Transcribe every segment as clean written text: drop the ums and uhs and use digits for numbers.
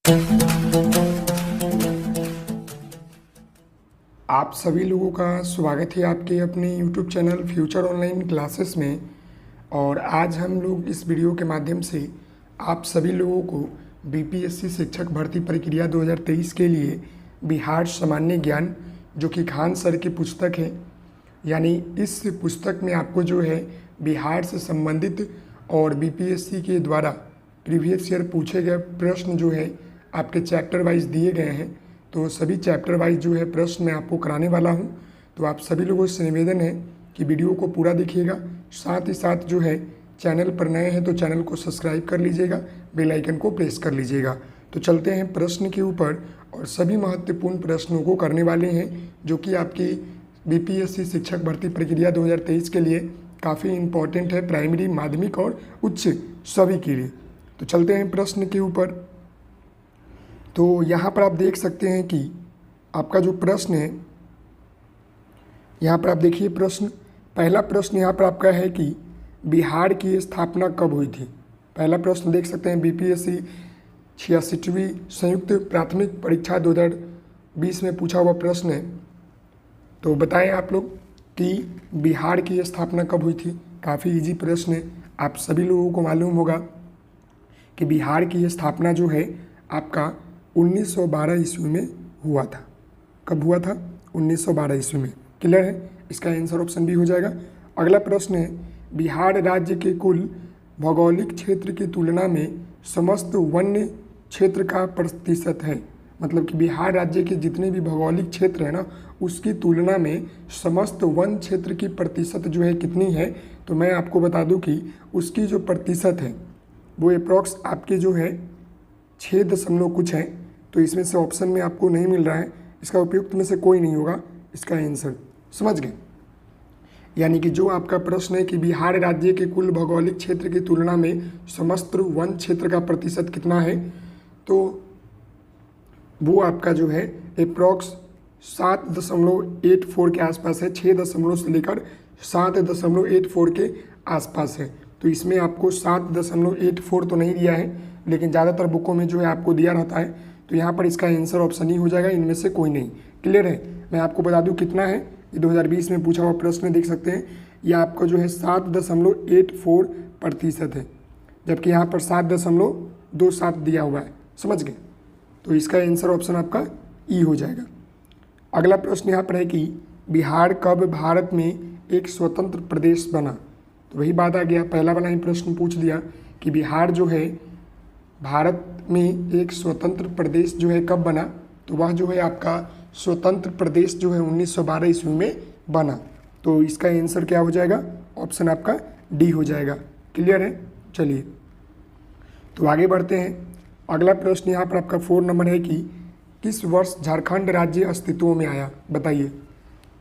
आप सभी लोगों का स्वागत है आपके अपने YouTube channel future online classes में। और आज हम लोग इस वीडियो के माध्यम से आप सभी लोगों को बीपीएससी शिक्षक भर्ती प्रक्रिया 2023 के लिए बिहार सामान्य ज्ञान जो कि खान सर की पुस्तक है, यानी इस पुस्तक में आपको जो है बिहार से संबंधित और बीपीएससी के द्वारा प्रीवियस ईयर पूछे गए प्रश्न जो है आपके चैप्टर वाइज दिए गए हैं। तो सभी चैप्टर वाइज जो है प्रश्न मैं आपको कराने वाला हूं। तो आप सभी लोगों से निवेदन है कि वीडियो को पूरा देखिएगा, साथ ही साथ जो है चैनल पर नए हैं तो चैनल को सब्सक्राइब कर लीजिएगा, बेल आइकन को प्रेस कर लीजिएगा। तो चलते हैं प्रश्न के ऊपर और सभी महत्वपूर्ण प्रश्नों को करने वाले हैं जो कि आपकी बीपीएससी शिक्षक भर्ती प्रक्रिया 2023 के लिए काफ़ी इम्पोर्टेंट है, प्राइमरी, माध्यमिक और उच्च सभी के लिए। तो चलते हैं प्रश्न के ऊपर। तो यहाँ पर आप देख सकते हैं कि आपका जो प्रश्न है, यहाँ पर आप देखिए प्रश्न, पहला प्रश्न यहाँ पर आपका है कि बिहार की स्थापना कब हुई थी। पहला प्रश्न देख सकते हैं बीपीएससी 66वीं संयुक्त प्राथमिक परीक्षा 2020 में पूछा हुआ प्रश्न है। तो बताएं आप लोग कि बिहार की स्थापना कब हुई थी। काफ़ी इजी प्रश्न है, आप सभी लोगों को मालूम होगा कि बिहार की स्थापना जो है आपका 1912 ईस्वी में हुआ था। कब हुआ था? 1912 ईस्वी में। क्लियर है? इसका आंसर ऑप्शन बी हो जाएगा। अगला प्रश्न है, बिहार राज्य के कुल भौगोलिक क्षेत्र की तुलना में समस्त वन्य क्षेत्र का प्रतिशत है। मतलब कि बिहार राज्य के जितने भी भौगोलिक क्षेत्र है ना, उसकी तुलना में समस्त वन क्षेत्र की प्रतिशत जो है कितनी है। तो मैं आपको बता दूं कि उसकी जो प्रतिशत है वो अप्रॉक्स आपके जो है 6 दशमलव कुछ है। तो इसमें से ऑप्शन में आपको नहीं मिल रहा है, इसका उपयुक्त में से कोई नहीं होगा इसका आंसर। समझ गए? यानी कि जो आपका प्रश्न है कि बिहार राज्य के कुल भौगोलिक क्षेत्र की तुलना में समस्त वन क्षेत्र का प्रतिशत कितना है, तो वो आपका जो है अप्रॉक्स 7.84 के आसपास है। 6 दशमलव से लेकर 7.84 के आसपास है। तो इसमें आपको 7.84 तो नहीं दिया है, लेकिन ज़्यादातर बुकों में जो है आपको दिया रहता है। तो यहाँ पर इसका आंसर ऑप्शन ही हो जाएगा, इनमें से कोई नहीं। क्लियर है? मैं आपको बता दूँ कितना है, ये 2020 में पूछा हुआ प्रश्न देख सकते हैं। ये आपका जो है 7.84% है, जबकि यहाँ पर 7.27 दिया हुआ है। समझ गए? तो इसका आंसर ऑप्शन आपका ई हो जाएगा। अगला प्रश्न यहाँ पर है कि बिहार कब भारत में एक स्वतंत्र प्रदेश बना। तो वही बात आ गया, पहला वाला ही प्रश्न पूछ दिया कि बिहार जो है भारत में एक स्वतंत्र प्रदेश जो है कब बना। तो वह जो है आपका स्वतंत्र प्रदेश जो है 1912 ईस्वी में बना। तो इसका आंसर क्या हो जाएगा? ऑप्शन आपका डी हो जाएगा। क्लियर है? चलिए तो आगे बढ़ते हैं। अगला प्रश्न यहाँ पर आपका 4 नंबर है कि किस वर्ष झारखंड राज्य अस्तित्व में आया। बताइए,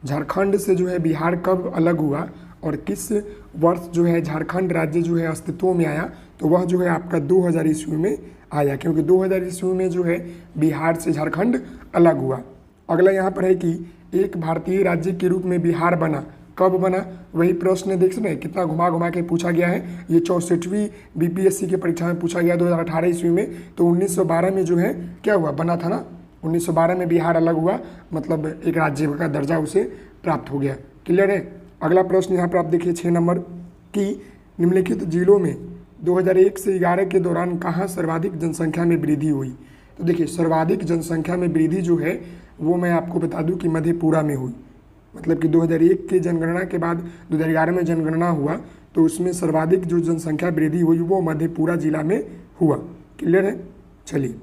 झारखंड से जो है बिहार कब अलग हुआ और किस वर्ष जो है झारखंड राज्य जो है अस्तित्व में आया। तो वह जो है आपका 2000 ईस्वी में आया, क्योंकि 2000 ईस्वी में जो है बिहार से झारखंड अलग हुआ। अगला यहाँ पर है कि एक भारतीय राज्य के रूप में बिहार बना, कब बना। वही प्रश्न देख सकते हैं कितना घुमा घुमा के पूछा गया है। ये 64वीं बीपीएससी की परीक्षा में पूछा गया 2018 ईस्वी में। तो 1912 में जो है क्या हुआ, बना था ना। 1912 में बिहार अलग हुआ, मतलब एक राज्य का दर्जा उसे प्राप्त हो गया। क्लियर है? अगला प्रश्न यहाँ पर आप देखिए 6 नंबर कि निम्नलिखित जिलों में 2001 से 11 के दौरान कहाँ सर्वाधिक जनसंख्या में वृद्धि हुई। तो देखिए सर्वाधिक जनसंख्या में वृद्धि जो है वो मैं आपको बता दूं कि मधेपुरा में हुई। मतलब कि 2001 के जनगणना के बाद 2011 में जनगणना हुआ, तो उसमें सर्वाधिक जो जनसंख्या वृद्धि हुई वो मधेपुरा जिला में हुआ। क्लियर है? चलिए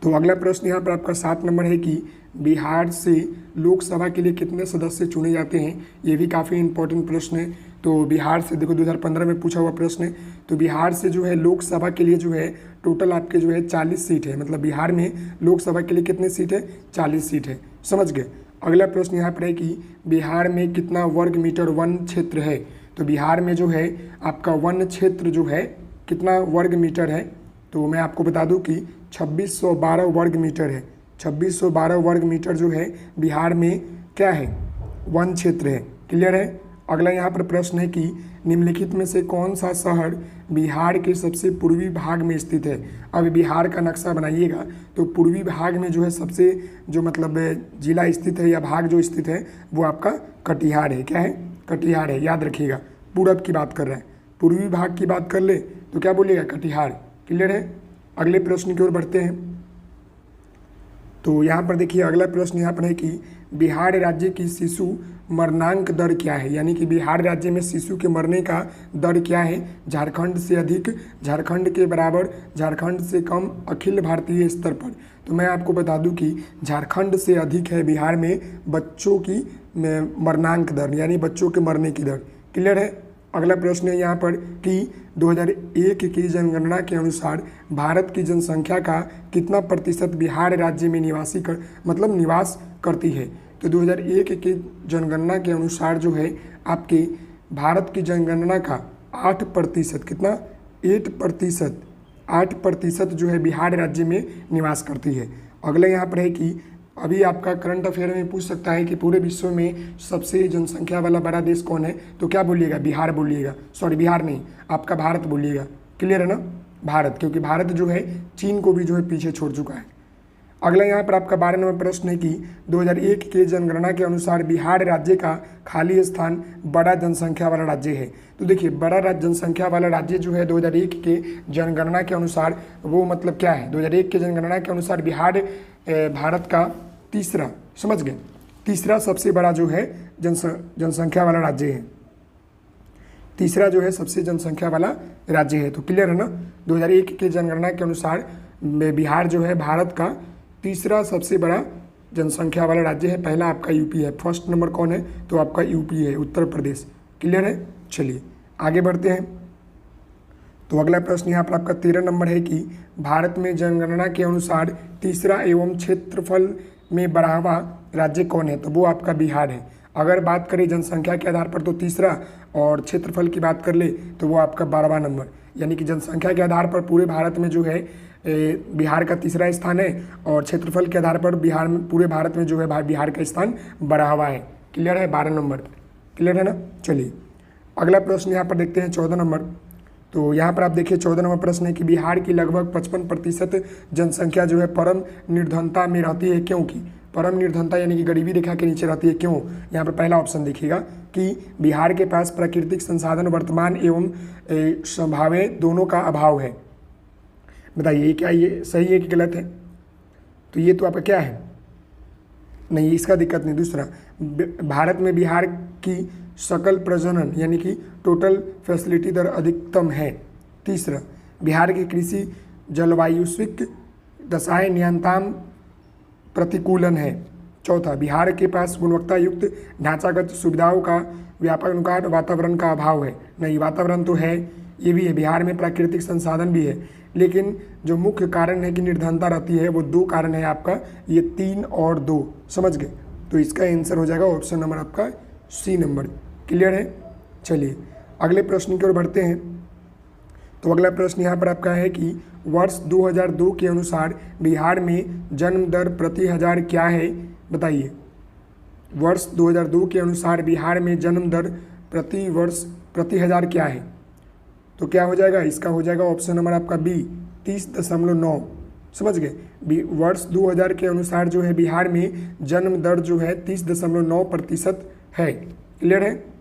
तो अगला प्रश्न यहाँ पर आपका 7 नंबर है कि बिहार से लोकसभा के लिए कितने सदस्य चुने जाते हैं। ये भी काफ़ी इंपॉर्टेंट प्रश्न है। तो बिहार से देखो 2015 में पूछा हुआ प्रश्न है। तो बिहार से जो है लोकसभा के लिए जो है टोटल आपके जो है 40 सीट है। मतलब बिहार में लोकसभा के लिए कितने सीट है? 40 सीट है। समझ गए? अगला प्रश्न यहाँ पर है कि बिहार में कितना वर्ग मीटर वन क्षेत्र है। तो बिहार में जो है आपका वन क्षेत्र जो है कितना वर्ग मीटर है। तो मैं आपको बता दूं कि 2612 वर्ग मीटर है। 2612 वर्ग मीटर जो है बिहार में क्या है? वन क्षेत्र है। क्लियर है? अगला यहाँ पर प्रश्न है कि निम्नलिखित में से कौन सा शहर बिहार के सबसे पूर्वी भाग में स्थित है। अब बिहार का नक्शा बनाइएगा तो पूर्वी भाग में जो है सबसे जो मतलब जिला स्थित है या भाग जो स्थित है वो आपका कटिहार है। क्या है? कटिहार है, याद रखिएगा। पूरब की बात कर रहे हैं, पूर्वी भाग की बात कर ले तो क्या बोलिएगा? कटिहार। क्लियर है? अगले प्रश्न की ओर बढ़ते हैं। तो यहाँ पर देखिए अगला प्रश्न यहाँ पर है कि बिहार राज्य की शिशु मरणांक दर क्या है, यानी कि बिहार राज्य में शिशु के मरने का दर क्या है? झारखंड से अधिक, झारखंड के बराबर, झारखंड से कम, अखिल भारतीय स्तर पर। तो मैं आपको बता दूं कि झारखंड से अधिक है बिहार में बच्चों की मरणांक दर, यानी बच्चों के मरने की दर। क्लियर है? अगला प्रश्न है यहाँ पर कि 2001 की जनगणना के अनुसार भारत की जनसंख्या का कितना प्रतिशत बिहार राज्य में निवास करती है। तो 2001 की जनगणना के अनुसार जो है आपके भारत की जनगणना का 8%, कितना? 8% जो है बिहार राज्य में निवास करती है। अगला यहाँ पर है कि अभी आपका करंट अफेयर में पूछ सकता है कि पूरे विश्व में सबसे जनसंख्या वाला बड़ा देश कौन है, तो क्या बोलिएगा? बिहार बोलिएगा। सॉरी, बिहार नहीं, आपका भारत बोलिएगा। क्लियर है ना? भारत, क्योंकि भारत जो है चीन को भी जो है पीछे छोड़ चुका है। अगला यहाँ पर आपका 12 नंबर प्रश्न है कि 2001 के जनगणना के अनुसार बिहार राज्य का खाली स्थान बड़ा जनसंख्या वाला राज्य है। तो देखिए बड़ा जनसंख्या वाला राज्य जो है 2001 के जनगणना के अनुसार वो मतलब क्या है? 2001 के जनगणना के अनुसार बिहार भारत का तीसरा, समझ गए, तीसरा सबसे बड़ा जो है जनसंख्या वाला राज्य है। तीसरा जो है सबसे जनसंख्या वाला राज्य है। तो क्लियर है ना? 2001 के जनगणना के अनुसार बिहार जो है भारत का तीसरा सबसे बड़ा जनसंख्या वाला राज्य है। पहला आपका यूपी है। फर्स्ट नंबर कौन है? तो आपका यूपी है, उत्तर प्रदेश। क्लियर है? चलिए आगे बढ़ते हैं। तो अगला प्रश्न यहाँ पर आपका 13 नंबर है कि भारत में जनगणना के अनुसार तीसरा एवं क्षेत्रफल में 12वां राज्य कौन है? तो वो आपका बिहार है। अगर बात करें जनसंख्या के आधार पर तो तीसरा, और क्षेत्रफल की बात कर ले तो वो आपका 12वां नंबर, यानी कि जनसंख्या के आधार पर पूरे भारत में जो है बिहार का तीसरा स्थान है, और क्षेत्रफल के आधार पर बिहार में, पूरे भारत में जो है बिहार का स्थान 12वां है। क्लियर है? 12 नंबर पर। क्लियर है ना? चलिए अगला प्रश्न यहाँ पर देखते हैं 14 नंबर। तो यहाँ पर आप देखिए 14 नंबर प्रश्न है कि बिहार की लगभग 55% जनसंख्या जो है परम निर्धनता में रहती है, क्योंकि परम निर्धनता यानी कि गरीबी रेखा के नीचे रहती है। क्यों? यहाँ पर पहला ऑप्शन देखिएगा कि बिहार के पास प्राकृतिक संसाधन वर्तमान एवं संभाव्य दोनों का अभाव है। बताइए क्या ये सही है कि गलत है? तो ये तो आपका क्या है? नहीं, इसका दिक्कत नहीं। दूसरा, भारत में बिहार की सकल प्रजनन यानी कि टोटल फैसिलिटी दर अधिकतम है। तीसरा, बिहार की कृषि जलवायुस्विक दशाएं न्यूनतम प्रतिकूलन है। चौथा, बिहार के पास गुणवत्ता युक्त ढांचागत सुविधाओं का व्यापक अनुसार वातावरण का अभाव है। नहीं, वातावरण तो है, ये भी है, बिहार में प्राकृतिक संसाधन भी है, लेकिन जो मुख्य कारण है कि निर्धनता रहती है वो 2 कारण है आपका, ये 3 और 2। समझ गए? तो इसका आंसर हो जाएगा ऑप्शन नंबर आपका सी नंबर। क्लियर है? चलिए अगले प्रश्न की ओर बढ़ते हैं। तो अगला प्रश्न यहाँ पर आपका है कि वर्ष 2002 के अनुसार बिहार में जन्म दर प्रति हजार क्या है? बताइए। वर्ष 2002 के अनुसार बिहार में जन्म दर प्रति हजार क्या है? तो क्या हो जाएगा? इसका हो जाएगा ऑप्शन नंबर आपका बी, 30.9। समझ गए? वर्ष 2000 के अनुसार जो है बिहार में जन्म दर जो है 30.9% है। क्लियर है?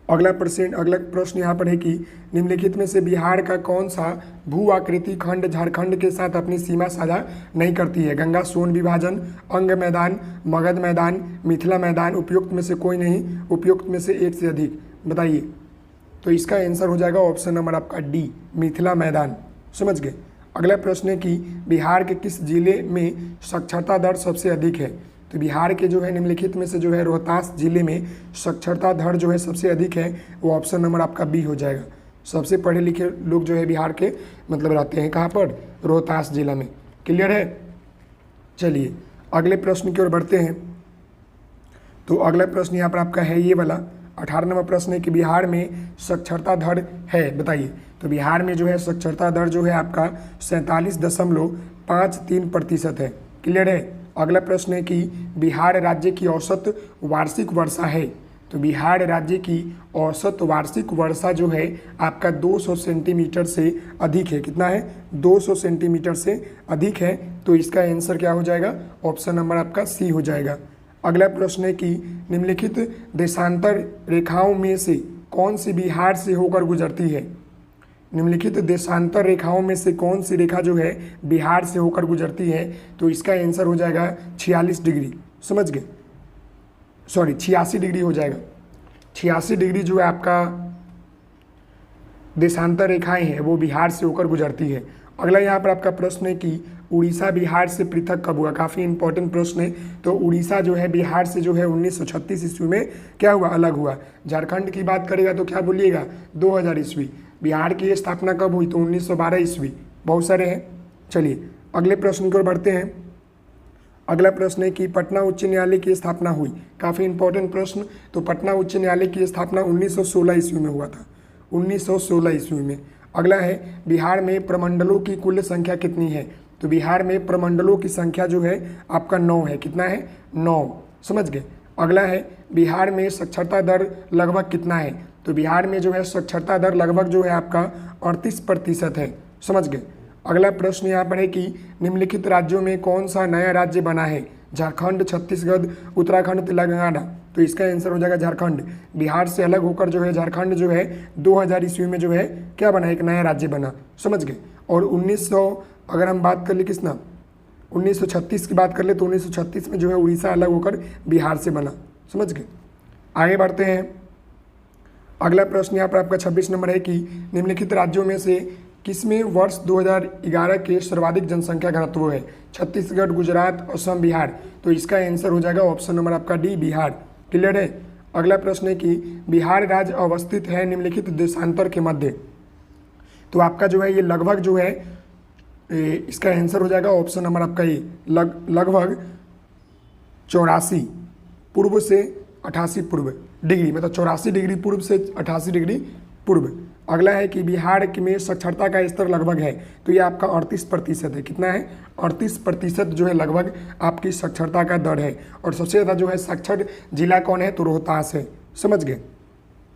अगला प्रश्न यहाँ पर है कि निम्नलिखित में से बिहार का कौन सा भू आकृति खंड झारखंड के साथ अपनी सीमा साझा नहीं करती है? गंगा सोन विभाजन, अंग मैदान, मगध मैदान, मिथिला मैदान, उपयुक्त में से कोई नहीं, उपयुक्त में से एक से अधिक। बताइए। तो इसका आंसर हो जाएगा ऑप्शन नंबर आपका डी, मिथिला मैदान। समझ गए? अगला प्रश्न है कि बिहार के किस जिले में साक्षरता दर सबसे अधिक है? तो बिहार के जो है निम्नलिखित में से जो है रोहतास जिले में साक्षरता दर जो है सबसे अधिक है, वो ऑप्शन नंबर आपका बी हो जाएगा। सबसे पढ़े लिखे लोग जो है बिहार के मतलब रहते हैं कहाँ पर? रोहतास जिला में। क्लियर है? चलिए अगले प्रश्न की ओर बढ़ते हैं। तो अगला प्रश्न यहाँ पर आपका है ये वाला 18 नंबर प्रश्न है कि बिहार में साक्षरता दर है, बताइए। तो बिहार में जो है साक्षरता दर जो है आपका 47.53% है। क्लियर है? अगला प्रश्न है कि बिहार राज्य की औसत वार्षिक वर्षा है। तो बिहार राज्य की औसत वार्षिक वर्षा जो है आपका 200 सेंटीमीटर से अधिक है। कितना है? 200 सेंटीमीटर से अधिक है। तो इसका आंसर क्या हो जाएगा? ऑप्शन नंबर आपका सी हो जाएगा। अगला प्रश्न है कि निम्नलिखित देशांतर रेखाओं में से कौन सी बिहार से होकर गुजरती है? निम्नलिखित देशांतर रेखाओं में से कौन सी रेखा जो है बिहार से होकर गुजरती है? तो इसका आंसर हो जाएगा 46 डिग्री। समझ गए? सॉरी 86 डिग्री हो जाएगा। 86 डिग्री जो है आपका देशांतर रेखाएं हैं वो बिहार से होकर गुजरती है। अगला यहाँ पर आपका प्रश्न है कि उड़ीसा बिहार से पृथक कब हुआ? काफ़ी इंपॉर्टेंट प्रश्न है। तो उड़ीसा जो है बिहार से जो है 1936 ईस्वी में क्या हुआ? अलग हुआ। झारखंड की बात करेगा तो क्या बोलिएगा? 2000 ईस्वी। बिहार की स्थापना कब हुई? तो 1912 ईस्वी। बहुत सारे हैं। चलिए अगले प्रश्न की ओर बढ़ते हैं। अगला प्रश्न है कि पटना उच्च न्यायालय की स्थापना हुई। काफ़ी इंपॉर्टेंट प्रश्न। तो पटना उच्च न्यायालय की स्थापना 1916 ईस्वी में हुआ था। 1916 ईस्वी में। अगला है बिहार में प्रमंडलों की कुल संख्या कितनी है? तो बिहार में प्रमंडलों की संख्या जो है आपका 9 है। कितना है? 9। समझ गए? अगला है बिहार में साक्षरता दर लगभग कितना है? तो बिहार में जो है साक्षरता दर लगभग जो है आपका 38% है। समझ गए? अगला प्रश्न यहाँ पर है कि निम्नलिखित राज्यों में कौन सा नया राज्य बना है? झारखंड, छत्तीसगढ़, उत्तराखंड, तेलंगाना। तो इसका आंसर हो जाएगा झारखंड। बिहार से अलग होकर जो है झारखंड जो है 2000 ईस्वी में जो है क्या बना? एक नया राज्य बना। समझ गए? और 1900 अगर हम बात कर ले किसना 1936 की बात कर ले तो 1936 में जो है उड़ीसा अलग होकर बिहार से बना। समझ गए? आगे बढ़ते हैं। अगला प्रश्न यहाँ पर आपका 26 नंबर है कि निम्नलिखित राज्यों में से किसमें वर्ष 2011 के सर्वाधिक जनसंख्या घनत्व है? छत्तीसगढ़, गुजरात, असम, बिहार। तो इसका आंसर हो जाएगा ऑप्शन नंबर आपका डी, बिहार। क्लियर है? अगला प्रश्न है कि बिहार राज्य अवस्थित है निम्नलिखित देशांतर के मध्य। तो आपका जो है ये लगभग जो है इसका आंसर हो जाएगा ऑप्शन नंबर आपका ये लगभग 84 पूर्व से 88 पूर्व डिग्री, मतलब 84 डिग्री पूर्व से 88 डिग्री पूर्व। अगला है कि बिहार में साक्षरता का स्तर लगभग है। तो ये आपका 38% है। कितना है? 38% जो है लगभग आपकी साक्षरता का दर है। और सबसे ज़्यादा जो है साक्षर जिला कौन है? तो रोहतास है। समझ गए?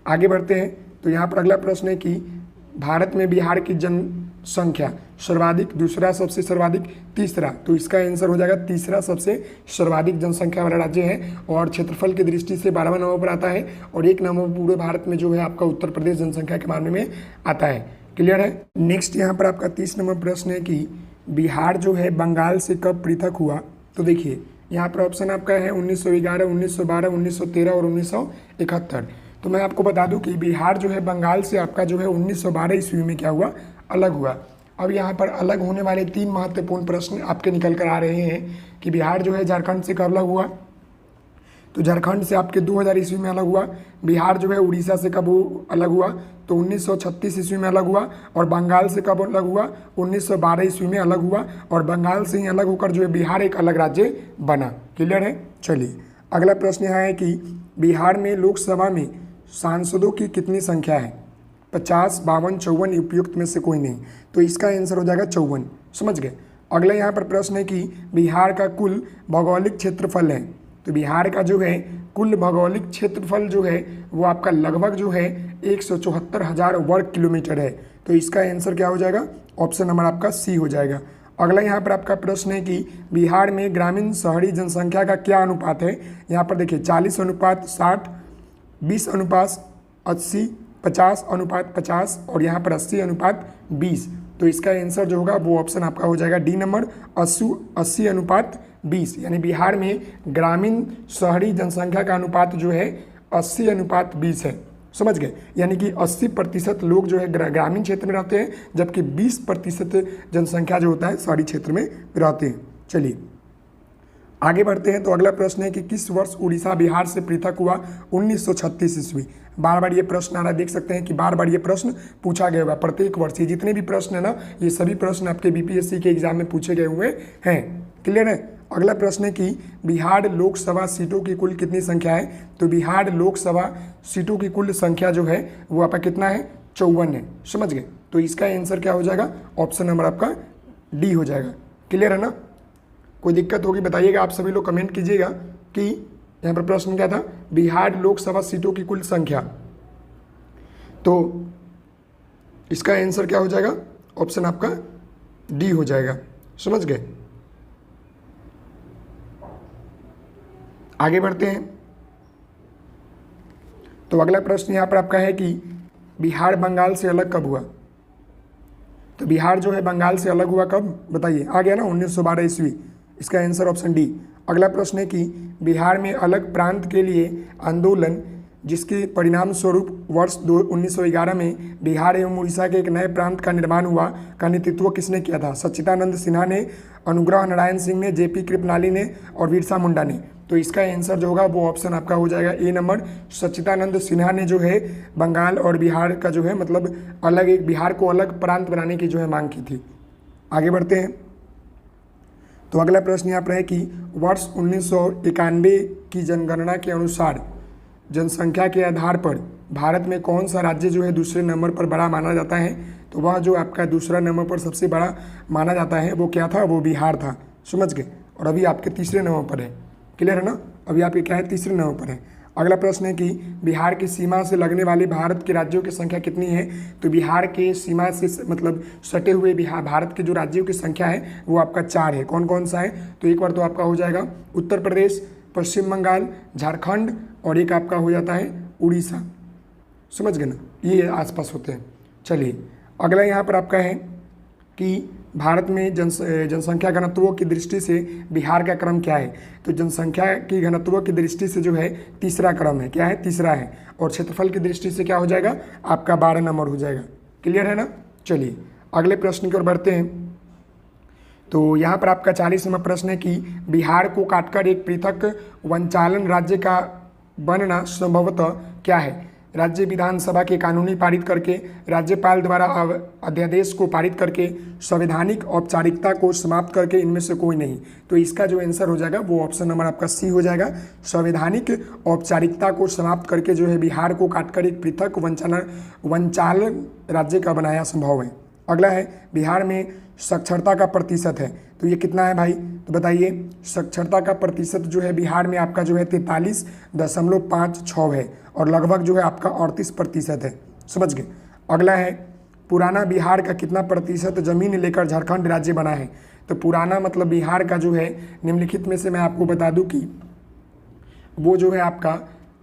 आगे बढ़ते हैं। तो यहाँ पर अगला प्रश्न है कि भारत में बिहार की जनसंख्या सर्वाधिक, दूसरा सबसे सर्वाधिक, तीसरा। तो इसका आंसर हो जाएगा तीसरा सबसे सर्वाधिक जनसंख्या वाला राज्य है। और क्षेत्रफल की दृष्टि से 12वां नंबर पर आता है। और 1 नंबर पूरे भारत में जो है आपका उत्तर प्रदेश जनसंख्या के मामले में आता है। क्लियर है? नेक्स्ट यहाँ पर आपका 30 नंबर प्रश्न है कि बिहार जो है बंगाल से कब पृथक हुआ? तो देखिए यहाँ पर ऑप्शन आपका है 1911, 1912, 1913 और 1971। तो मैं आपको बता दूं कि बिहार जो है बंगाल से आपका जो है 1912 ईस्वी में क्या हुआ? अलग हुआ। अब यहाँ पर अलग होने वाले 3 महत्वपूर्ण प्रश्न आपके निकल कर आ रहे हैं कि बिहार जो है झारखंड से कब अलग हुआ? तो झारखंड से आपके 2000 ईस्वी में अलग हुआ। बिहार जो है उड़ीसा से कब अलग हुआ? तो 1936 ईस्वी में अलग हुआ। और बंगाल से कब अलग हुआ? 1912 ईस्वी में अलग हुआ। और बंगाल से ही अलग होकर जो है बिहार एक अलग राज्य बना। क्लियर है? चलिए अगला प्रश्न यहाँ है कि बिहार में लोकसभा में सांसदों की कितनी संख्या है? 50, 52, 54, उपयुक्त में से कोई नहीं। तो इसका आंसर हो जाएगा 54। समझ गए? अगला यहाँ पर प्रश्न है कि बिहार का कुल भौगोलिक क्षेत्रफल है। तो बिहार का जो है कुल भौगोलिक क्षेत्रफल जो है वो आपका लगभग जो है 174,000 वर्ग किलोमीटर है। तो इसका आंसर क्या हो जाएगा? ऑप्शन नंबर आपका सी हो जाएगा। अगला यहाँ पर आपका प्रश्न है कि बिहार में ग्रामीण शहरी जनसंख्या का क्या अनुपात है? यहाँ पर देखिए 40:60, 20:80, 50:50 और यहाँ पर 80:20। तो इसका आंसर जो होगा वो ऑप्शन आपका हो जाएगा डी नंबर 80:20। यानी बिहार में ग्रामीण शहरी जनसंख्या का अनुपात जो है 80:20 है। समझ गए? यानी कि 80% लोग जो है ग्रामीण क्षेत्र में रहते हैं, जबकि 20% जनसंख्या जो होता है शहरी क्षेत्र में रहते हैं। चलिए आगे बढ़ते हैं। तो अगला प्रश्न है कि किस वर्ष उड़ीसा बिहार से पृथक हुआ? 1936 ईस्वी। बार बार ये प्रश्न आ रहा है, देख सकते हैं कि बार बार ये प्रश्न पूछा गया हुआ प्रत्येक वर्ष। ये जितने भी प्रश्न है ना, ये सभी प्रश्न आपके बीपीएससी के एग्जाम में पूछे गए हुए हैं। क्लियर है? अगला प्रश्न है कि बिहार लोकसभा सीटों की कुल कितनी संख्या है? तो बिहार लोकसभा सीटों की कुल संख्या जो है वो आपका कितना है? 54 है। समझ गए? तो इसका आंसर क्या हो जाएगा? ऑप्शन नंबर आपका डी हो जाएगा। क्लियर है ना? कोई दिक्कत होगी बताइएगा, आप सभी लोग कमेंट कीजिएगा कि यहाँ पर प्रश्न क्या था, बिहार लोकसभा सीटों की कुल संख्या। तो इसका आंसर क्या हो जाएगा, ऑप्शन आपका डी हो जाएगा। समझ गए। आगे बढ़ते हैं। तो अगला प्रश्न यहाँ पर आपका है कि बिहार बंगाल से अलग कब हुआ। तो बिहार जो है बंगाल से अलग हुआ कब, बताइए। आ गया ना 1912 ईस्वी, इसका आंसर ऑप्शन डी। अगला प्रश्न है कि बिहार में अलग प्रांत के लिए आंदोलन जिसके परिणाम स्वरूप वर्ष 1911 में बिहार एवं उड़ीसा के एक नए प्रांत का निर्माण हुआ का नेतृत्व किसने किया था। सच्चिदानंद सिन्हा ने, अनुग्रह नारायण सिंह ने, जेपी कृपलानी ने और बिरसा मुंडा ने। तो इसका आंसर जो होगा वो ऑप्शन आपका हो जाएगा ए नंबर। सच्चिदानंद सिन्हा ने जो है बंगाल और बिहार का जो है मतलब अलग, एक बिहार को अलग प्रांत बनाने की जो है मांग की थी। आगे बढ़ते हैं। तो अगला प्रश्न यहाँ पर है कि वर्ष 1991 की जनगणना के अनुसार जनसंख्या के आधार पर भारत में कौन सा राज्य जो है दूसरे नंबर पर बड़ा माना जाता है। तो वह जो आपका दूसरा नंबर पर सबसे बड़ा माना जाता है वो क्या था, वो बिहार था। समझ गए। और अभी आपके तीसरे नंबर पर है, क्लियर है ना, अभी आपके क्या है, तीसरे नंबर पर है। अगला प्रश्न है कि बिहार की सीमा से लगने वाले भारत के राज्यों की संख्या कितनी है। तो बिहार के सीमा से मतलब सटे हुए बिहार भारत के जो राज्यों की संख्या है वो आपका 4 है। कौन कौन सा है, तो एक बार तो आपका हो जाएगा उत्तर प्रदेश, पश्चिम बंगाल, झारखंड और एक आपका हो जाता है उड़ीसा। समझ गए ना, ये आसपास होते हैं। चलिए अगला यहाँ पर आपका है कि भारत में जनसंख्या घनत्व की दृष्टि से बिहार का क्रम क्या है। तो जनसंख्या की घनत्व की दृष्टि से जो है तीसरा क्रम है, क्या है, तीसरा है। और क्षेत्रफल की दृष्टि से क्या हो जाएगा, आपका 12 नंबर हो जाएगा। क्लियर है ना। चलिए अगले प्रश्न की ओर बढ़ते हैं। तो यहाँ पर आपका 40 नंबर प्रश्न है कि बिहार को काटकर एक पृथक वनचालन राज्य का बनना संभवतः क्या है। राज्य विधानसभा के कानूनी पारित करके, राज्यपाल द्वारा अध्यादेश को पारित करके, संवैधानिक औपचारिकता को समाप्त करके, इनमें से कोई नहीं। तो इसका जो आंसर हो जाएगा वो ऑप्शन नंबर आपका सी हो जाएगा। संवैधानिक औपचारिकता को समाप्त करके जो है बिहार को काटकर एक पृथक वनचालन राज्य का बनाया संभव है। अगला है बिहार में साक्षरता का प्रतिशत है, तो ये कितना है भाई, तो बताइए। साक्षरता का प्रतिशत जो है बिहार में आपका जो है 43.56 है और लगभग जो है आपका 38% है। समझ गए। अगला है पुराना बिहार का कितना प्रतिशत जमीन लेकर झारखंड राज्य बना है। तो पुराना मतलब बिहार का जो है निम्नलिखित में से मैं आपको बता दूं कि वो जो है आपका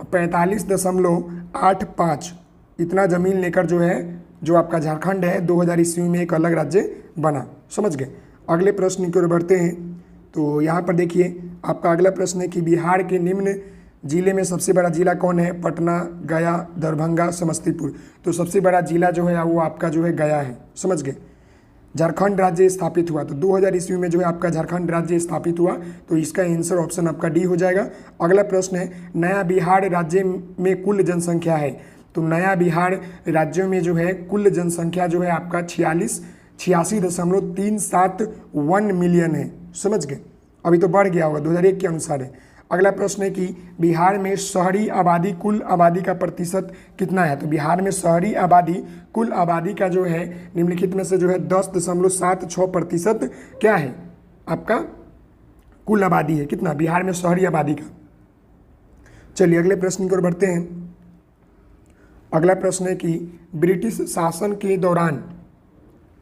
45.85 इतना जमीन लेकर जो है जो आपका झारखंड है 2000 ईस्वी में एक अलग राज्य बना। समझ गए। अगले प्रश्न की ओर बढ़ते हैं। तो यहाँ पर देखिए आपका अगला प्रश्न है कि बिहार के निम्न जिले में सबसे बड़ा जिला कौन है। पटना, गया, दरभंगा, समस्तीपुर। तो सबसे बड़ा जिला जो है वो आपका जो है गया है। समझ गए। झारखंड राज्य स्थापित हुआ, तो 2000 ईस्वी में जो है आपका झारखंड राज्य स्थापित हुआ। तो इसका आंसर ऑप्शन आपका डी हो जाएगा। अगला प्रश्न है नया बिहार राज्य में कुल जनसंख्या है। तो नया बिहार राज्यों में जो है कुल जनसंख्या जो है आपका 86.371 मिलियन है। समझ गए। अभी तो बढ़ गया होगा, 2001 के अनुसार है। अगला प्रश्न है कि बिहार में शहरी आबादी कुल आबादी का प्रतिशत कितना है। तो बिहार में शहरी आबादी कुल आबादी का जो है निम्नलिखित में से जो है 10.76% क्या है आपका कुल आबादी है। कितना बिहार में शहरी आबादी का। चलिए अगले प्रश्न की ओर बढ़ते हैं। अगला प्रश्न है कि ब्रिटिश शासन के दौरान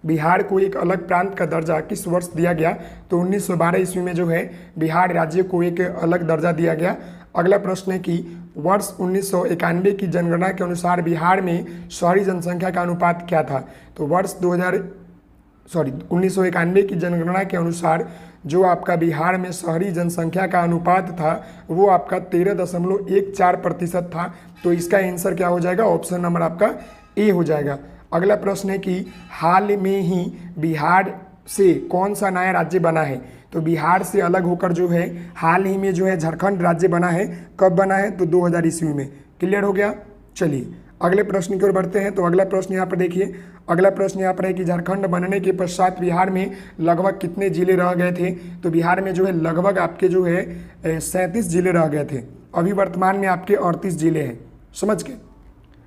बिहार को एक अलग प्रांत का दर्जा किस वर्ष दिया गया। तो 1912 ईस्वी में जो है बिहार राज्य को एक अलग दर्जा दिया गया। अगला प्रश्न है कि वर्ष 1991 की जनगणना के अनुसार बिहार में शहरी जनसंख्या का अनुपात क्या था। तो वर्ष 1991 की जनगणना के अनुसार जो आपका बिहार में शहरी जनसंख्या का अनुपात था वो आपका 13.14% था। तो इसका आंसर क्या हो जाएगा, ऑप्शन नंबर आपका ए हो जाएगा। अगला प्रश्न है कि हाल में ही बिहार से कौन सा नया राज्य बना है। तो बिहार से अलग होकर जो है हाल ही में जो है झारखंड राज्य बना है। कब बना है, तो 2000 ईस्वी में। क्लियर हो गया। चलिए अगले प्रश्न की ओर बढ़ते हैं। तो अगला प्रश्न यहाँ पर देखिए। अगला प्रश्न यहाँ पर है कि झारखंड बनने के पश्चात बिहार में लगभग कितने जिले रह गए थे। तो बिहार में जो है लगभग आपके जो है 37 जिले रह गए थे। अभी वर्तमान में आपके 38 जिले हैं। समझ गए।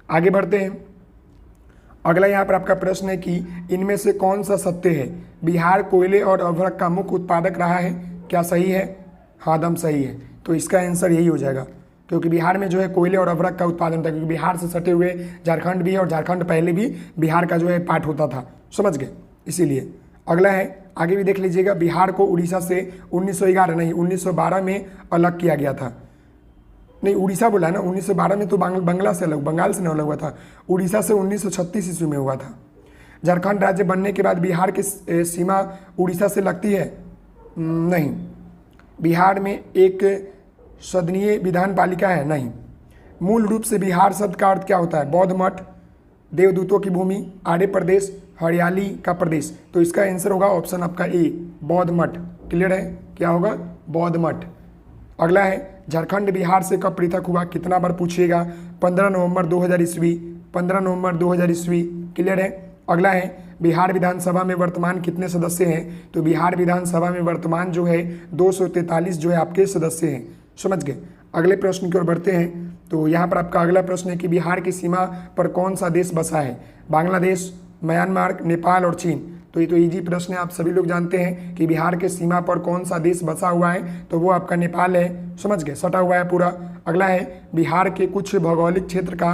आगे बढ़ते हैं। अगला यहाँ पर आपका प्रश्न है कि इनमें से कौन सा सत्य है। बिहार कोयले और अभ्रक का मुख्य उत्पादक रहा है, क्या सही है। हाँ दम सही है। तो इसका आंसर यही हो जाएगा, क्योंकि बिहार में जो है कोयले और अभ्रक का उत्पादन होता है, क्योंकि बिहार से सटे हुए झारखंड भी है और झारखंड पहले भी बिहार का जो है पार्ट होता था, समझ गए, इसीलिए। अगला है, आगे भी देख लीजिएगा, बिहार को उड़ीसा से 1911 नहीं 1912 में अलग किया गया था। नहीं, उड़ीसा बोला है ना, 1912 में तो बंगाल से नहीं अलग हुआ था, उड़ीसा से 1936 ईस्वी में हुआ था। झारखंड राज्य बनने के बाद बिहार की सीमा उड़ीसा से लगती है? नहीं। बिहार में एक सदनीय विधान पालिका है? नहीं। मूल रूप से बिहार शब्द का अर्थ क्या होता है? बौद्ध मठ, देवदूतों की भूमि, आर्य प्रदेश, हरियाली का प्रदेश। तो इसका आंसर होगा ऑप्शन आपका ए, बौद्ध मठ। क्लियर है? क्या होगा? बौद्ध मठ। अगला है, झारखंड बिहार से कब पृथक हुआ? कितना बार पूछिएगा? 15 नवंबर 2000 ईस्वी, 15 नवंबर 2000 ईस्वी। क्लियर है? अगला है, बिहार विधानसभा में वर्तमान कितने सदस्य हैं? तो बिहार विधानसभा में वर्तमान जो है 243 जो है आपके सदस्य हैं, समझ गए। अगले प्रश्न की ओर बढ़ते हैं। तो यहाँ पर आपका अगला प्रश्न है कि बिहार की सीमा पर कौन सा देश बसा है? बांग्लादेश, म्यांमार, नेपाल और चीन। तो ये तो इजी प्रश्न है, आप सभी लोग जानते हैं कि बिहार के सीमा पर कौन सा देश बसा हुआ है, तो वो आपका नेपाल है, समझ गए, सटा हुआ है पूरा। अगला है, बिहार के कुछ भौगोलिक क्षेत्र का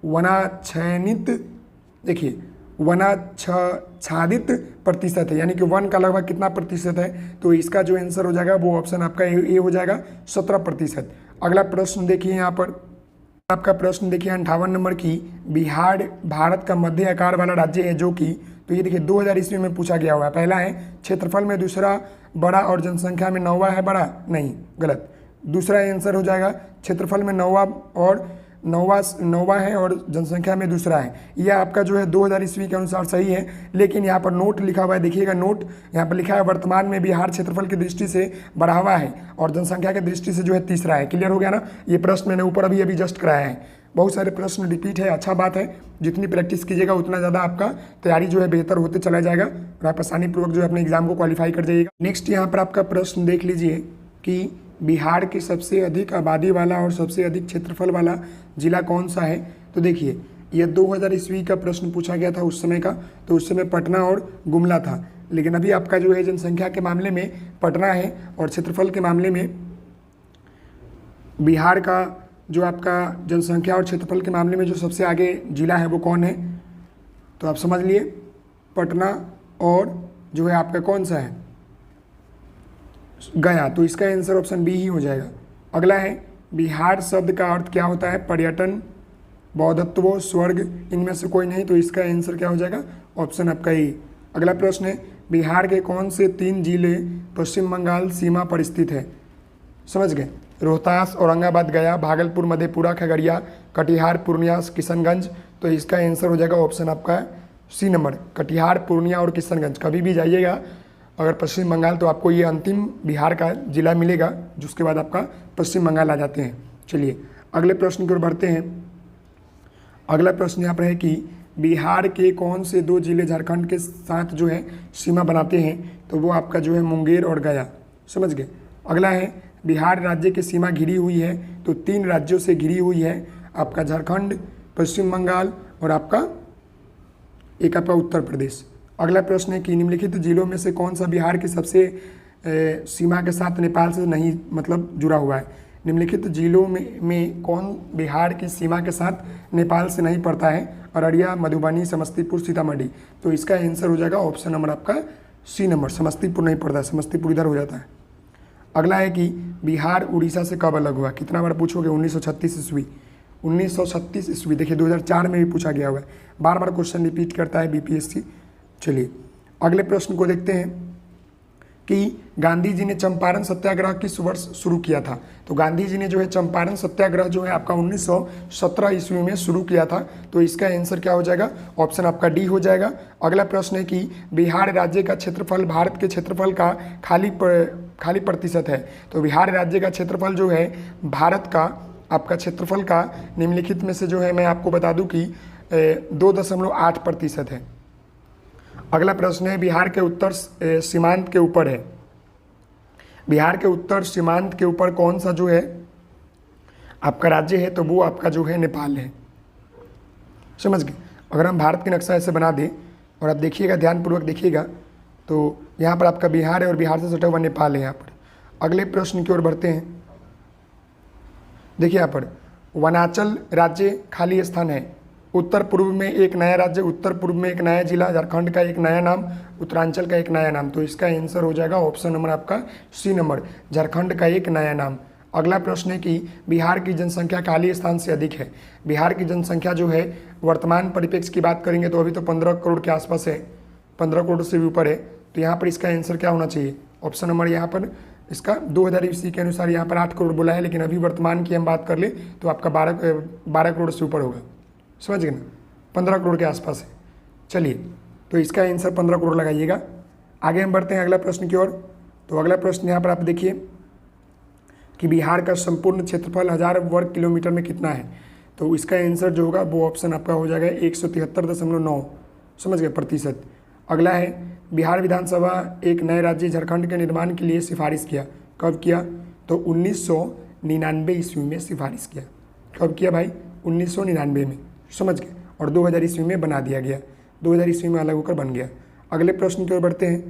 वनाच्छादित, देखिए वनाच्छादित प्रतिशत है, यानी कि वन का लगभग कितना प्रतिशत है? तो इसका जो आंसर हो जाएगा वो ऑप्शन आपका ए हो जाएगा, 17%। अगला प्रश्न देखिए, यहाँ पर आपका प्रश्न देखिए 58 नंबर की, बिहार भारत का मध्य आकार वाला राज्य है जो कि, तो ये देखिए 2000 ईस्वी में पूछा गया हुआ है। पहला है क्षेत्रफल में दूसरा बड़ा और जनसंख्या में 9वां है बड़ा? नहीं, गलत। दूसरा आंसर हो जाएगा क्षेत्रफल में 9वां है और जनसंख्या में दूसरा है। यह आपका जो है 2000 ईस्वी के अनुसार सही है, लेकिन यहाँ पर नोट लिखा हुआ है, देखिएगा नोट यहाँ पर लिखा है, वर्तमान में बिहार क्षेत्रफल की दृष्टि से 12वां है और जनसंख्या की दृष्टि से जो है 3रा है। क्लियर हो गया ना? ये प्रश्न मैंने ऊपर अभी जस्ट कराया है। बहुत सारे प्रश्न रिपीट है, अच्छा बात है, जितनी प्रैक्टिस कीजिएगा उतना ज़्यादा आपका तैयारी जो है बेहतर होते चला जाएगा और आप आसानीपूर्वक जो है अपने एग्जाम को क्वालिफाई कर जाइएगा। नेक्स्ट यहाँ पर आपका प्रश्न देख लीजिए कि बिहार के सबसे अधिक आबादी वाला और सबसे अधिक क्षेत्रफल वाला जिला कौन सा है? तो देखिए यह 2000 ईस्वी का प्रश्न पूछा गया था उस समय का, तो उस समय पटना और गुमला था, लेकिन अभी आपका जो है जनसंख्या के मामले में पटना है और क्षेत्रफल के मामले में बिहार का जो आपका जनसंख्या और क्षेत्रफल के मामले में जो सबसे आगे जिला है वो कौन है? तो आप समझ लिए, पटना और जो है आपका कौन सा है? गया। तो इसका आंसर ऑप्शन बी ही हो जाएगा। अगला है, बिहार शब्द का अर्थ क्या होता है? पर्यटन, बौद्धत्व, स्वर्ग, इनमें से कोई नहीं, तो इसका आंसर क्या हो जाएगा? ऑप्शन आपका ए। अगला प्रश्न है, बिहार के कौन से 3 जिले पश्चिम बंगाल सीमा पर स्थित है? समझ गए, रोहतास, औरंगाबाद, गया, भागलपुर, मधेपुरा, खगड़िया, कटिहार, पूर्णिया, किशनगंज। तो इसका आंसर हो जाएगा ऑप्शन आपका सी नंबर, कटिहार, पूर्णिया और किशनगंज। कभी भी जाइएगा अगर पश्चिम बंगाल तो आपको ये अंतिम बिहार का जिला मिलेगा, जिसके बाद आपका पश्चिम बंगाल आ जाते हैं। चलिए अगले प्रश्न की ओर बढ़ते हैं। अगला प्रश्न यहाँ पर है कि बिहार के कौन से 2 जिले झारखंड के साथ जो है सीमा बनाते हैं? तो वो आपका जो है मुंगेर और गया, समझ गए। अगला है, बिहार राज्य की सीमा घिरी हुई है, तो 3 राज्यों से घिरी हुई है, आपका झारखंड, पश्चिम बंगाल और आपका एक आपका उत्तर प्रदेश। अगला प्रश्न है कि निम्नलिखित जिलों में से कौन सा बिहार की सबसे सीमा के साथ नेपाल से नहीं मतलब जुड़ा हुआ है? निम्नलिखित जिलों में कौन बिहार की सीमा के साथ नेपाल से नहीं पड़ता है? अररिया, मधुबनी, समस्तीपुर, सीतामढ़ी। तो इसका आंसर हो जाएगा ऑप्शन नंबर आपका सी नंबर, समस्तीपुर नहीं पड़ता है, समस्तीपुर इधर हो जाता है। अगला है कि बिहार उड़ीसा से कब अलग हुआ? कितना बार पूछोगे? 1936 ईस्वी, 1936 ईस्वी। देखिए 2004 में भी पूछा गया हुआ है, बार बार क्वेश्चन रिपीट करता है बीपीएससी। चलिए अगले प्रश्न को देखते हैं कि गांधी जी ने चंपारण सत्याग्रह किस वर्ष शुरू किया था? तो गांधी जी ने जो है चंपारण सत्याग्रह जो है आपका 1917 ईस्वी में शुरू किया था। तो इसका आंसर क्या हो जाएगा? ऑप्शन आपका डी हो जाएगा। अगला प्रश्न है कि बिहार राज्य का क्षेत्रफल भारत के क्षेत्रफल का खाली प्रतिशत है। तो बिहार राज्य का क्षेत्रफल जो है भारत का आपका क्षेत्रफल का निम्नलिखित में से जो है मैं आपको बता दूं कि 2.8% है। अगला प्रश्न है, बिहार के उत्तर सीमांत के ऊपर है, बिहार के उत्तर सीमांत के ऊपर कौन सा जो है आपका राज्य है? तो वो आपका जो है नेपाल है, समझ गए। अगर हम भारत के नक्शा ऐसे बना दें और आप देखिएगा, ध्यानपूर्वक देखिएगा, तो यहाँ पर आपका बिहार है और बिहार से सटा हुआ नेपाल है यहाँ पर। अगले प्रश्न की ओर बढ़ते हैं। देखिए यहाँ पर वनांचल राज्य खाली स्थान है। उत्तर पूर्व में एक नया राज्य, उत्तर पूर्व में एक नया जिला, झारखंड का एक नया नाम, उत्तरांचल का एक नया नाम। तो इसका आंसर हो जाएगा ऑप्शन नंबर आपका सी नंबर, झारखंड का एक नया नाम। अगला प्रश्न है कि बिहार की जनसंख्या खाली स्थान से अधिक है। बिहार की जनसंख्या जो है वर्तमान परिप्रेक्ष्य की बात करेंगे तो अभी तो 15 करोड़ के आसपास है, 15 करोड़ से भी ऊपर है। तो यहाँ पर इसका आंसर क्या होना चाहिए? ऑप्शन नंबर यहाँ पर इसका 2000 ईस्वी के अनुसार यहाँ पर 8 करोड़ बोला है, लेकिन अभी वर्तमान की हम बात कर ले तो आपका 12 करोड़ से ऊपर होगा। समझ गए ना, 15 करोड़ के आसपास है। चलिए, तो इसका आंसर 15 करोड़ लगाइएगा। आगे हम बढ़ते हैं अगला प्रश्न की ओर। तो अगला प्रश्न यहाँ पर आप देखिए कि बिहार का संपूर्ण क्षेत्रफल 1000 वर्ग किलोमीटर में कितना है। तो इसका आंसर जो होगा वो ऑप्शन आपका हो जाएगा 173.9, समझ गए, प्रतिशत। अगला है बिहार विधानसभा एक नए राज्य झारखंड के निर्माण के लिए सिफारिश किया। कब किया? तो 1999 ईस्वी में सिफारिश किया। कब किया भाई? 1999 में, समझ गए। और 2000 ईस्वी में बना दिया गया, 2000 ईस्वी में अलग होकर बन गया। अगले प्रश्न की ओर बढ़ते हैं।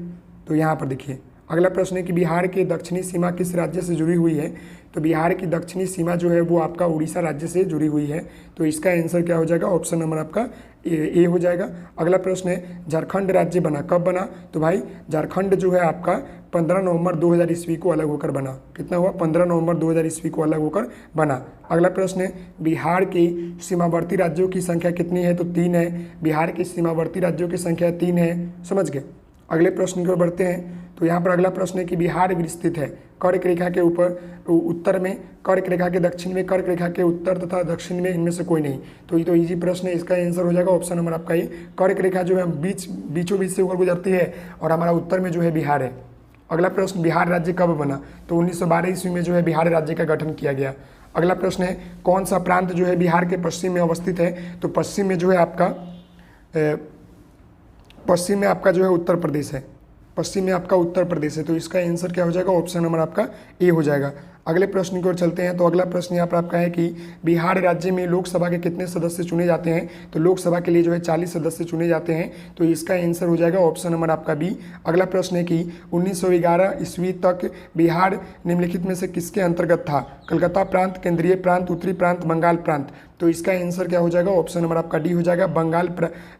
तो यहाँ पर देखिए अगला प्रश्न है कि बिहार की दक्षिणी सीमा किस राज्य से जुड़ी हुई है। तो बिहार की दक्षिणी सीमा जो है वो आपका उड़ीसा राज्य से जुड़ी हुई है। तो इसका आंसर क्या हो जाएगा? ऑप्शन नंबर आपका ए हो जाएगा। अगला प्रश्न है झारखंड राज्य बना, कब बना? तो भाई झारखंड जो है आपका 15 नवंबर 2000 ईस्वी को अलग होकर बना। कितना हुआ? 15 नवंबर 2000 ईस्वी को अलग होकर बना। अगला प्रश्न है बिहार के सीमावर्ती राज्यों की संख्या कितनी है? तो 3 है। बिहार के सीमावर्ती राज्यों की संख्या 3 है, समझ गए। अगले प्रश्न की ओर बढ़ते हैं। तो यहाँ पर अगला प्रश्न है कि बिहार विस्तृत है कर्क रेखा के ऊपर उत्तर में, कर्क रेखा के दक्षिण में, कर्क रेखा के उत्तर तथा दक्षिण में, इनमें से कोई नहीं। तो ये तो इजी प्रश्न है, इसका आंसर हो जाएगा ऑप्शन नंबर आपका ये। कर्क रेखा जो है बीचों बीच से होकर गुजरती है और हमारा उत्तर में जो है बिहार है। अगला प्रश्न बिहार राज्य कब बना? तो 1912 ईस्वी में जो है बिहार राज्य का गठन किया गया। अगला प्रश्न है कौन सा प्रांत जो है बिहार के पश्चिम में अवस्थित है? तो पश्चिम में जो है आपका पश्चिम में आपका जो है उत्तर प्रदेश है, पश्चिम में आपका उत्तर प्रदेश है। तो इसका आंसर क्या हो जाएगा? ऑप्शन नंबर आपका ए हो जाएगा। अगले प्रश्न की ओर चलते हैं। तो अगला प्रश्न यहाँ पर आपका है कि बिहार राज्य में लोकसभा के कितने सदस्य चुने जाते हैं? तो लोकसभा के लिए जो है 40 सदस्य चुने जाते हैं। तो इसका आंसर हो जाएगा ऑप्शन नंबर आपका बी। अगला प्रश्न है कि 1911 ईस्वी तक बिहार निम्नलिखित में से किसके अंतर्गत था? कलकत्ता प्रांत, केंद्रीय प्रांत, उत्तरी प्रांत, बंगाल प्रांत। तो इसका आंसर क्या हो जाएगा? ऑप्शन नंबर आपका डी हो जाएगा, बंगाल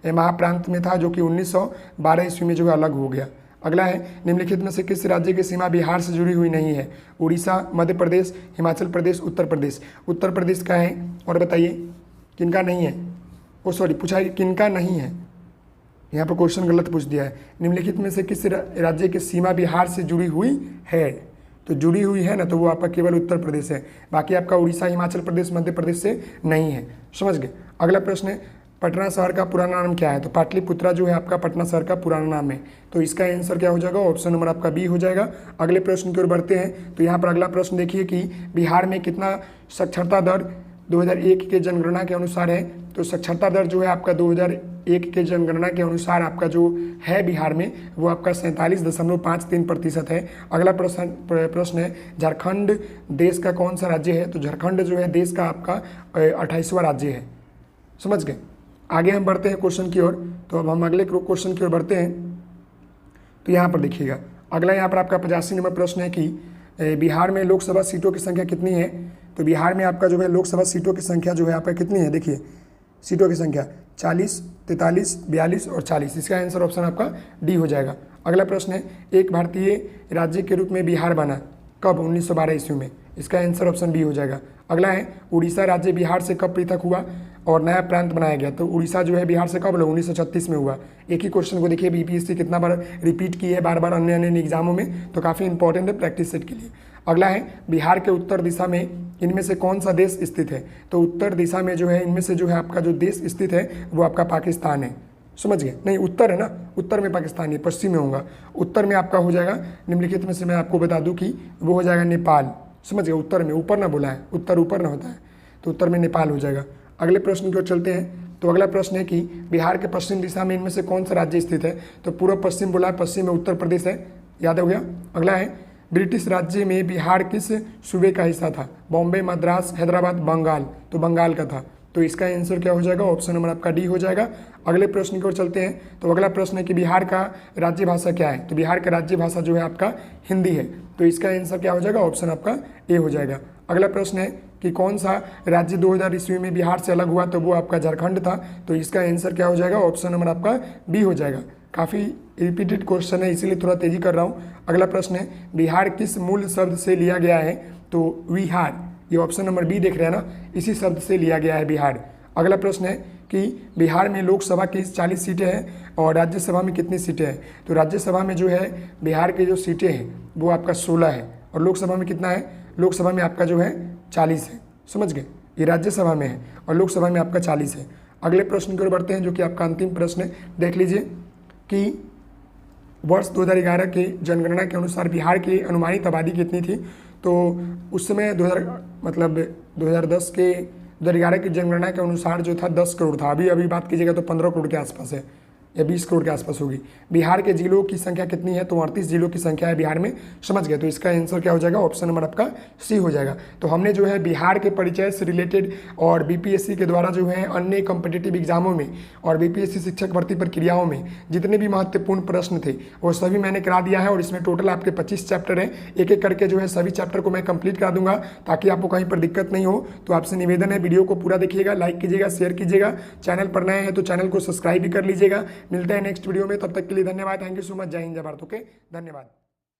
महाप्रांत में था, जो कि 1912 ईस्वी में जो है अलग हो गया। अगला है निम्नलिखित में से किस राज्य की सीमा बिहार से जुड़ी हुई नहीं है? उड़ीसा, मध्य प्रदेश, हिमाचल प्रदेश, उत्तर प्रदेश। उत्तर प्रदेश का है, और बताइए किनका नहीं है? ओ सॉरी, पूछा है किनका नहीं है, यहाँ पर क्वेश्चन गलत पूछ दिया है। निम्नलिखित में से किस राज्य की सीमा बिहार से जुड़ी हुई है? तो जुड़ी हुई है ना, तो वो आपका केवल उत्तर प्रदेश है, बाकी आपका उड़ीसा, हिमाचल प्रदेश, मध्य प्रदेश से नहीं है, समझ गए। अगला प्रश्न है पटना शहर का पुराना नाम क्या है? तो पाटलिपुत्रा जो है आपका पटना शहर का पुराना नाम है। तो इसका आंसर क्या हो जाएगा? ऑप्शन नंबर आपका बी हो जाएगा। अगले प्रश्न की ओर बढ़ते हैं। तो यहाँ पर अगला प्रश्न देखिए कि बिहार में कितना साक्षरता दर 2001 के जनगणना के अनुसार है? तो साक्षरता दर जो है आपका 2001 के जनगणना के अनुसार आपका जो है बिहार में वो आपका 47.53% है। अगला प्रश्न है झारखंड देश का कौन सा राज्य है? तो झारखंड जो है देश का आपका 28वां राज्य है, समझ गए। आगे हम बढ़ते हैं क्वेश्चन की ओर। तो अब हम अगले क्वेश्चन की ओर बढ़ते हैं। तो यहाँ पर देखिएगा अगला यहाँ पर आपका 85 नंबर प्रश्न है कि बिहार में लोकसभा सीटों की संख्या कितनी है? तो बिहार में आपका जो है लोकसभा सीटों की संख्या जो है आपका कितनी है? देखिए सीटों की संख्या 40, 43, 42 और 40। इसका आंसर ऑप्शन आपका डी हो जाएगा। अगला प्रश्न है एक भारतीय राज्य के रूप में बिहार बना कब? 1912 ईस्वी में। इसका आंसर ऑप्शन बी हो जाएगा। अगला है उड़ीसा राज्य बिहार से कब पृथक हुआ और नया प्रांत बनाया गया? तो उड़ीसा जो है बिहार से कब? 1936 में हुआ। एक ही क्वेश्चन को देखिए बीपीएससी कितना बार रिपीट की है, बार बार अन्य अन्य एग्जामों में, तो काफ़ी इंपॉर्टेंट है प्रैक्टिस सेट के लिए। अगला है बिहार के उत्तर दिशा में इनमें से कौन सा देश स्थित है? तो उत्तर दिशा में जो है इनमें से जो है आपका जो देश स्थित है वो आपका पाकिस्तान है, समझ गए। नहीं, उत्तर है ना, उत्तर में पाकिस्तान है, पश्चिम में होगा। उत्तर में आपका हो जाएगा निम्नलिखित में से मैं आपको बता दूं कि वो हो जाएगा नेपाल, समझ गए। उत्तर में, ऊपर ना बोला है, उत्तर ऊपर ना होता है, तो उत्तर में नेपाल हो जाएगा। अगले प्रश्न की ओर चलते हैं। तो अगला प्रश्न है कि बिहार के पश्चिम दिशा में इनमें से कौन सा राज्य स्थित है? तो पूर्व पश्चिम बोला है, पश्चिम में उत्तर प्रदेश है, याद हो गया। अगला है ब्रिटिश राज्य में बिहार किस सूबे का हिस्सा था? बॉम्बे, मद्रास, हैदराबाद, बंगाल। तो बंगाल का था। तो इसका आंसर क्या हो जाएगा, ऑप्शन नंबर आपका डी हो जाएगा। अगले प्रश्न की ओर चलते हैं। तो अगला प्रश्न है कि बिहार का राज्य भाषा क्या है। तो बिहार का राज्य भाषा जो है आपका हिंदी है। तो इसका आंसर क्या हो जाएगा, ऑप्शन आपका ए हो जाएगा। अगला प्रश्न है कि कौन सा राज्य 2000 ईस्वी में बिहार से अलग हुआ। तो वो आपका झारखंड था। तो इसका आंसर क्या हो जाएगा, ऑप्शन नंबर आपका बी हो जाएगा। काफ़ी रिपीटेड क्वेश्चन है इसीलिए थोड़ा तेजी कर रहा हूँ। अगला प्रश्न है बिहार किस मूल शब्द से लिया गया है। तो विहार, ये ऑप्शन नंबर बी देख रहे हैं ना, इसी शब्द से लिया गया है बिहार। अगला प्रश्न है कि बिहार में लोकसभा की 40 सीटें हैं और राज्यसभा में कितनी सीटें हैं। तो राज्यसभा में जो है बिहार की जो सीटें हैं वो आपका 16 है और लोकसभा में कितना है, लोकसभा में आपका जो है 40 है। समझ गए, ये राज्यसभा में है और लोकसभा में आपका 40 है। अगले प्रश्न की ओर बढ़ते हैं जो कि आपका अंतिम प्रश्न है। देख लीजिए कि वर्ष 2011 के जनगणना के अनुसार बिहार की अनुमानित आबादी कितनी थी। तो उस समय 2011 की जनगणना के अनुसार जो था 10 करोड़ था। अभी बात कीजिएगा तो 15 करोड़ के आसपास है या 20 करोड़ के आसपास होगी। बिहार के जिलों की संख्या कितनी है। तो 38 जिलों की संख्या है बिहार में। समझ गए, तो इसका आंसर क्या हो जाएगा, ऑप्शन नंबर आपका सी हो जाएगा। तो हमने जो है बिहार के परिचय से रिलेटेड और बीपीएससी के द्वारा जो है अन्य कॉम्पिटिटिव एग्जामों में और बीपीएससी शिक्षक भर्ती प्रक्रियाओं में जितने भी महत्वपूर्ण प्रश्न थे वो सभी मैंने करा दिया है। और इसमें टोटल आपके 25 चैप्टर हैं। एक एक करके जो है सभी चैप्टर को मैं कंप्लीट करा दूंगा ताकि आपको कहीं पर दिक्कत नहीं हो। तो आपसे निवेदन है, वीडियो को पूरा देखिएगा, लाइक कीजिएगा, शेयर कीजिएगा। चैनल पर नए हैं तो चैनल को सब्सक्राइब भी कर लीजिएगा। मिलते हैं नेक्स्ट वीडियो में, तब तक के लिए धन्यवाद। Thank you so much. जय हिंद, जय भारत। ओके, धन्यवाद।